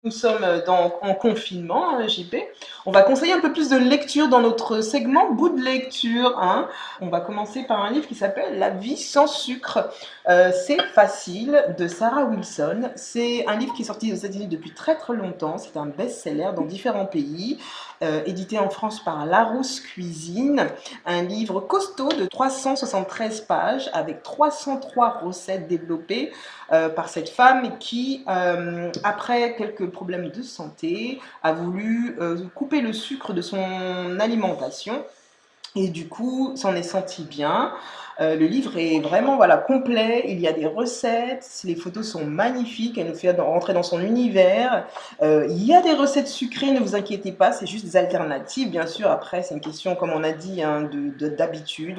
Nous sommes en confinement, JP. On va conseiller un peu plus de lecture dans notre segment bout de lecture, hein. On va commencer par un livre qui s'appelle La vie sans sucre. C'est facile de Sarah Wilson. C'est un livre qui est sorti aux États-Unis depuis très très longtemps. C'est un best-seller dans différents pays, édité en France par Larousse Cuisine. Un livre costaud de 373 pages avec 303 recettes développées par cette femme qui, après quelques problèmes de santé, a voulu couper le sucre de son alimentation et du coup s'en est senti bien. Le livre est vraiment voilà, complet, il y a des recettes, les photos sont magnifiques, elle nous fait rentrer dans son univers. Il y a des recettes sucrées, ne vous inquiétez pas, c'est juste des alternatives. Bien sûr, après, c'est une question, comme on a dit, hein, d'habitude.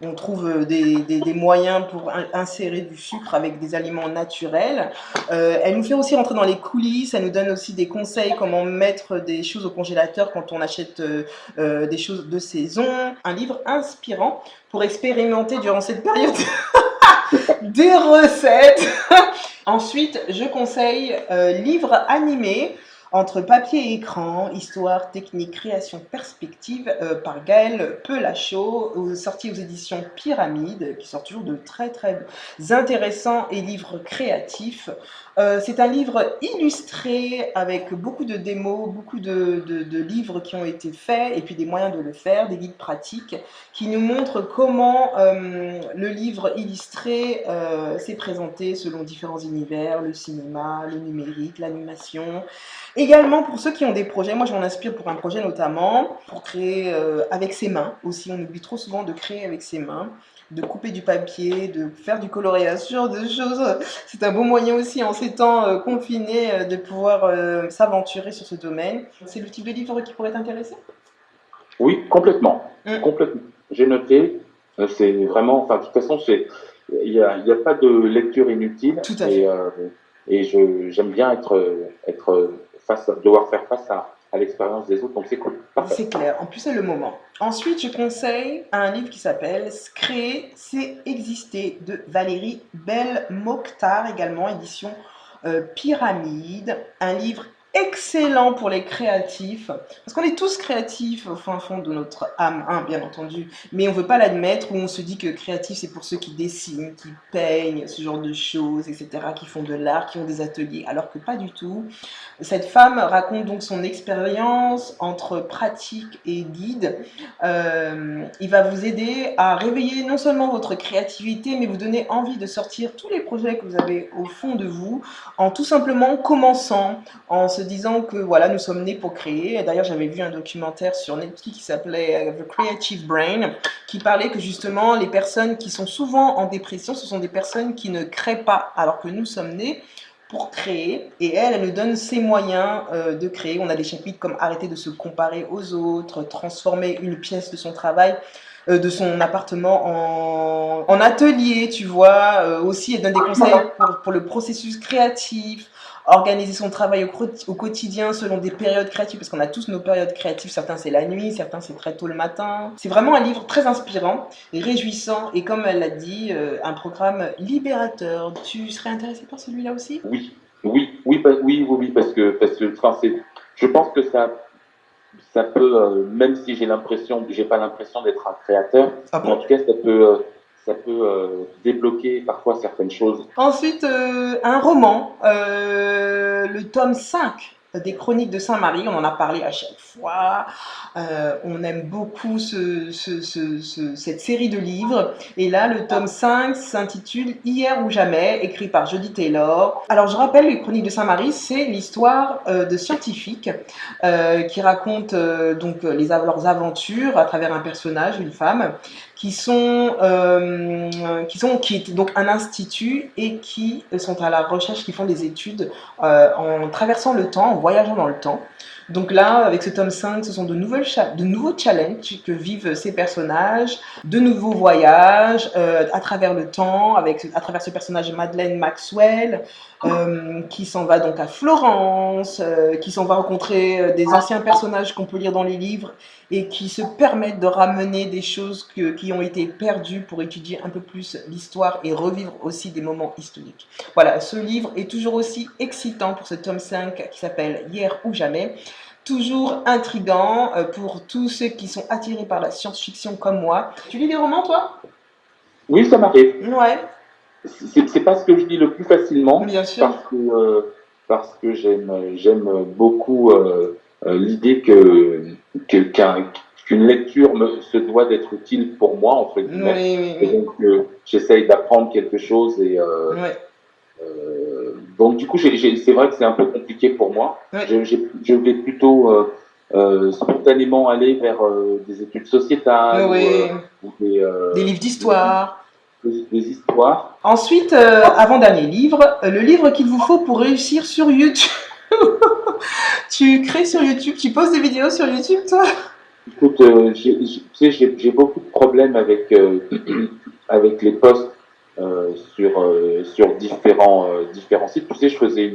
On trouve des moyens pour insérer du sucre avec des aliments naturels. Elle nous fait aussi rentrer dans les coulisses, elle nous donne aussi des conseils comment mettre des choses au congélateur quand on achète des choses de saison. Un livre inspirant pour expérimenter durant cette période des recettes. Ensuite, je conseille livre animé entre papier et écran, histoire, technique, création, perspective, par Gaël Pelachot, sorti aux éditions Pyramide, qui sort toujours de très très intéressants et livres créatifs. C'est un livre illustré avec beaucoup de démos, beaucoup de livres qui ont été faits et puis des moyens de le faire, des guides pratiques qui nous montrent comment le livre illustré s'est présenté selon différents univers, le cinéma, le numérique, l'animation. Également pour ceux qui ont des projets, moi je m'en inspire pour un projet notamment, pour créer avec ses mains aussi, on oublie trop souvent de créer avec ses mains, de couper du papier, de faire du coloriage, ce genre de choses. C'est un bon moyen aussi en ces temps confinés de pouvoir s'aventurer sur ce domaine. C'est le type de livre qui pourrait t'intéresser? Oui, complètement. Mm. Complètement. J'ai noté. C'est vraiment, enfin, de toute façon, il y a pas de lecture inutile Tout à fait. et j'aime bien devoir faire face à l'expérience des autres, donc c'est cool. Parfait. C'est clair, en plus c'est le moment. Ensuite, je conseille un livre qui s'appelle Créer, c'est exister de Valérie Bel-Mokhtar, également édition Pyramide. Un livre excellent pour les créatifs, parce qu'on est tous créatifs au fin fond de notre âme, hein, bien entendu, mais on ne veut pas l'admettre, ou on se dit que créatif c'est pour ceux qui dessinent, qui peignent, ce genre de choses, etc., qui font de l'art, qui ont des ateliers, alors que pas du tout. Cette femme raconte donc son expérience entre pratique et guide. Il va vous aider à réveiller non seulement votre créativité, mais vous donner envie de sortir tous les projets que vous avez au fond de vous, en tout simplement commençant, en se disant que voilà, nous sommes nés pour créer. Et d'ailleurs, j'avais vu un documentaire sur Netflix qui s'appelait The Creative Brain, qui parlait que justement, les personnes qui sont souvent en dépression, ce sont des personnes qui ne créent pas, alors que nous sommes nés pour créer, et elle nous donne ses moyens de créer. On a des chapitres comme arrêter de se comparer aux autres, transformer une pièce de son travail, de son appartement en atelier, tu vois. Aussi, elle donne des conseils pour le processus créatif, organiser son travail au quotidien selon des périodes créatives, parce qu'on a tous nos périodes créatives, certains c'est la nuit, certains c'est très tôt le matin. C'est vraiment un livre très inspirant, réjouissant, et comme elle l'a dit, un programme libérateur. Tu serais intéressé par celui-là aussi? Oui, oui, enfin, je pense que ça peut, même si j'ai pas l'impression d'être un créateur, Ah mais en bon? tout cas, ça peut débloquer parfois certaines choses. Ensuite, un roman, le tome 5 des Chroniques de Saint-Marie, on en a parlé à chaque fois. On aime beaucoup cette série de livres. Et là, le tome 5 s'intitule Hier ou jamais, écrit par Jody Taylor. Alors, je rappelle, les Chroniques de Saint-Marie, c'est l'histoire de scientifiques qui racontent leurs aventures à travers un personnage, une femme, qui est donc un institut et qui sont à la recherche, qui font des études en traversant le temps, en voyageant dans le temps. Donc là, avec ce tome 5, ce sont de nouveaux challenges que vivent ces personnages, de nouveaux voyages à travers le temps, à travers ce personnage Madeleine Maxwell, qui s'en va donc à Florence, qui s'en va rencontrer des anciens personnages qu'on peut lire dans les livres et qui se permettent de ramener des choses qui ont été perdus pour étudier un peu plus l'histoire et revivre aussi des moments historiques. Voilà, ce livre est toujours aussi excitant pour ce tome 5 qui s'appelle Hier ou jamais. Toujours intriguant pour tous ceux qui sont attirés par la science-fiction comme moi. Tu lis des romans, toi? Oui, ça m'arrive. Ouais, C'est pas ce que je lis le plus facilement bien sûr. parce que j'aime beaucoup l'idée qu'une lecture se doit d'être utile pour moi entre Oui, guillemets. oui, Et oui. donc j'essaye d'apprendre quelque chose et Ouais, donc du coup c'est vrai que c'est un peu compliqué pour moi. ouais. Je vais plutôt spontanément aller vers des études sociétales Oui. ou Des livres d'histoire. des histoires. Ensuite, avant-dernier livre, le livre qu'il vous faut pour réussir sur YouTube. Tu crées sur YouTube, tu poses des vidéos sur YouTube, toi? Écoute, tu sais, j'ai beaucoup de problèmes avec, avec les posts sur différents sites. Tu sais, je faisais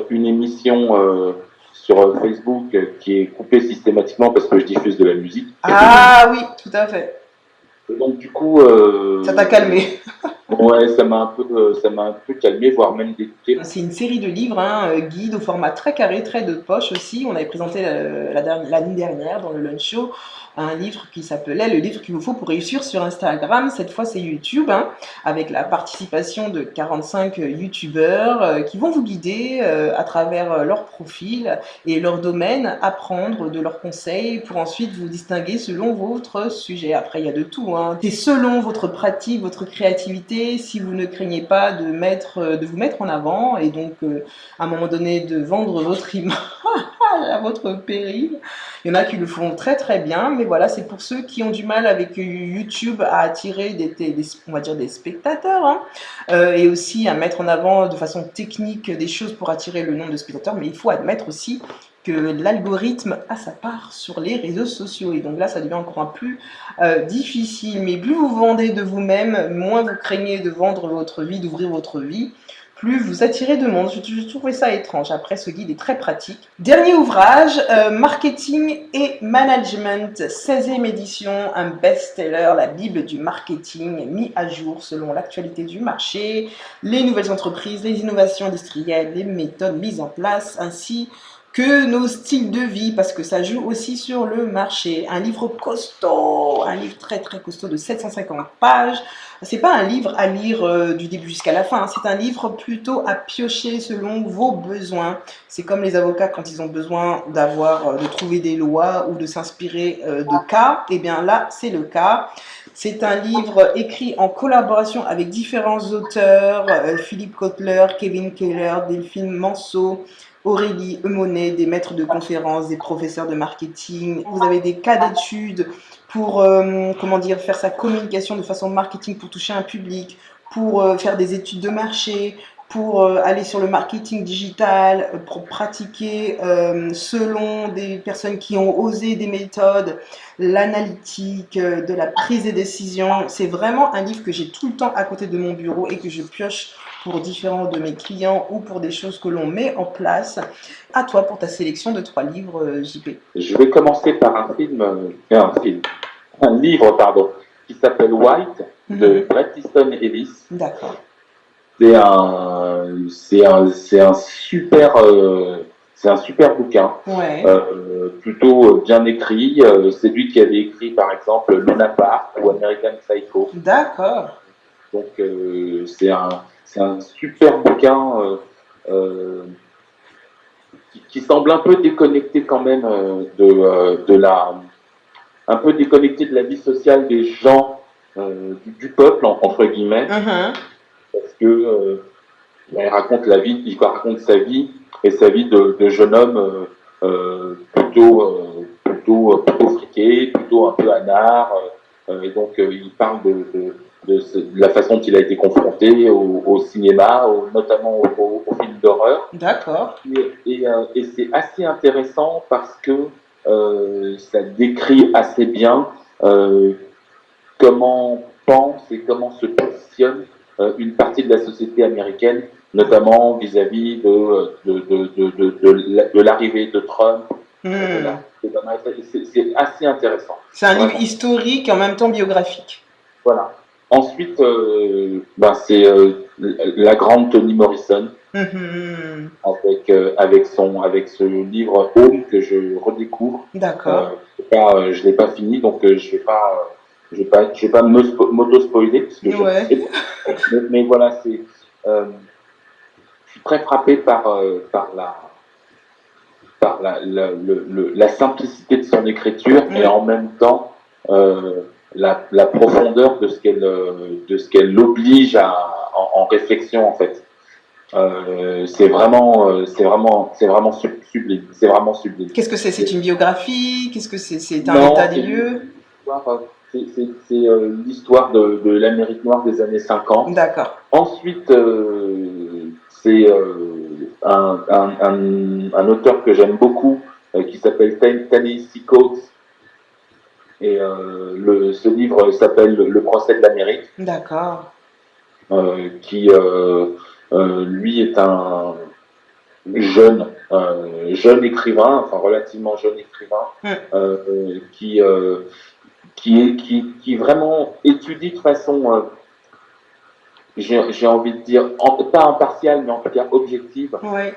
une émission sur Facebook qui est coupée systématiquement parce que je diffuse de la musique. Ah oui, tout à fait. Et donc, du coup, Ça t'a calmé. ouais, ça m'a un peu calmé, voire même dégoûté. C'est une série de livres, hein, guide au format très carré, très de poche aussi. On avait présenté l'année dernière dans le Lunch Show un livre qui s'appelait Le livre qu'il vous faut pour réussir sur Instagram. Cette fois, c'est YouTube, hein, avec la participation de 45 YouTubeurs qui vont vous guider à travers leur profil et leur domaine, apprendre de leurs conseils pour ensuite vous distinguer selon votre sujet. Après, il y a de tout, hein. C'est selon votre pratique, votre créativité, si vous ne craignez pas de vous mettre en avant et donc à un moment donné de vendre votre image à votre péril. Il y en a qui le font très très bien, mais voilà, c'est pour ceux qui ont du mal avec YouTube à attirer on va dire des spectateurs, hein, et aussi à mettre en avant de façon technique des choses pour attirer le nombre de spectateurs, mais il faut admettre aussi que l'algorithme a sa part sur les réseaux sociaux et donc là ça devient encore plus difficile, mais plus vous vendez de vous-même, moins vous craignez de vendre votre vie, d'ouvrir votre vie, plus vous attirez de monde. Je trouvais ça étrange. Après, ce guide est très pratique. Dernier ouvrage, Marketing et Management, 16e édition, un best-seller, la Bible du marketing, mis à jour selon l'actualité du marché, les nouvelles entreprises, les innovations industrielles, les méthodes mises en place, ainsi que nos styles de vie, parce que ça joue aussi sur le marché. Un livre costaud, un livre très très costaud de 750 pages. C'est pas un livre à lire du début jusqu'à la fin, hein. C'est un livre plutôt à piocher selon vos besoins. C'est comme les avocats quand ils ont besoin de trouver des lois ou de s'inspirer de cas. Et bien là, c'est le cas. C'est un livre écrit en collaboration avec différents auteurs, Philippe Kotler, Kevin Keller, Delphine Manceau, Aurélie Eumonet, des maîtres de conférences, des professeurs de marketing. Vous avez des cas d'études pour comment dire, faire sa communication de façon marketing pour toucher un public, pour faire des études de marché, pour aller sur le marketing digital, pour pratiquer selon des personnes qui ont osé des méthodes, l'analytique, de la prise de décision. C'est vraiment un livre que j'ai tout le temps à côté de mon bureau et que je pioche pour différents de mes clients ou pour des choses que l'on met en place. À toi pour ta sélection de 3 livres, JP. Je vais commencer par un livre, pardon, qui s'appelle White de Bret Easton Ellis. D'accord. C'est un super bouquin, Ouais. plutôt bien écrit. C'est lui qui avait écrit, par exemple, Luna Park ou American Psycho. D'accord. Donc, c'est un super bouquin qui semble un peu déconnecté quand même un peu déconnecté de la vie sociale des gens, du peuple, entre guillemets, parce que il raconte sa vie et sa vie de jeune homme plutôt friqué, plutôt un peu anard, et donc il parle de la façon dont il a été confronté au cinéma, notamment au film d'horreur. D'accord. Et c'est assez intéressant parce que ça décrit assez bien comment pense et comment se positionne une partie de la société américaine, notamment vis-à-vis de l'arrivée de Trump, Hmm. C'est assez intéressant. C'est un Vraiment. livre historique et en même temps biographique. Voilà. Ensuite, c'est la grande Toni Morrison Mhm. avec ce livre Home que je redécouvre. D'accord. Je l'ai pas fini, donc je vais pas m'auto-spoiler parce que je ne Ouais. sais pas. Mais voilà, je suis très frappé par la simplicité de son écriture Oui. et en même temps la profondeur de ce qu'elle oblige en réflexion en fait. C'est vraiment sublime. C'est vraiment sublime. Qu'est-ce que c'est? C'est une biographie? Qu'est-ce que c'est? C'est un état Non, des lieux? c'est l'histoire de l'Amérique noire des années 50. D'accord. Ensuite, c'est un auteur que j'aime beaucoup qui s'appelle Ta-Nehisi Coates. Et ce livre s'appelle Le procès de l'Amérique, D'accord. qui lui est un jeune écrivain, enfin relativement jeune écrivain, qui vraiment étudie de façon, j'ai envie de dire, pas impartiale, mais en tout cas objective, Oui.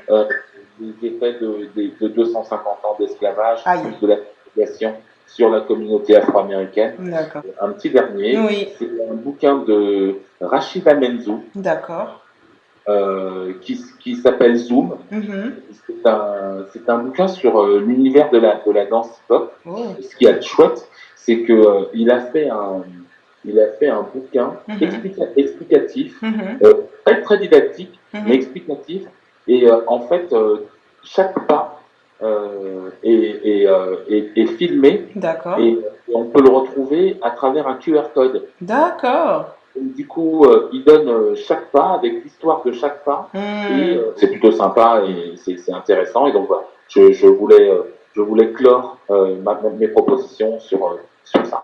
les effets de 250 ans d'esclavage, Aïe. de la négation sur la communauté afro-américaine. D'accord. Un petit dernier, Oui. c'est un bouquin de Rachida Menzou D'accord. qui s'appelle Zoom. Mhm. C'est un bouquin sur l'univers de la danse hip-hop. Oh. Ce qui est chouette, c'est que il a fait un bouquin explicatif, Mhm. très très didactique, Mhm. mais explicatif. Et en fait, chaque pas est filmé D'accord. et on peut le retrouver à travers un QR code. D'accord. Donc, du coup, il donne chaque pas avec l'histoire de chaque pas et Hmm. c'est plutôt sympa et c'est intéressant. Et donc voilà, je voulais clore mes propositions sur ça.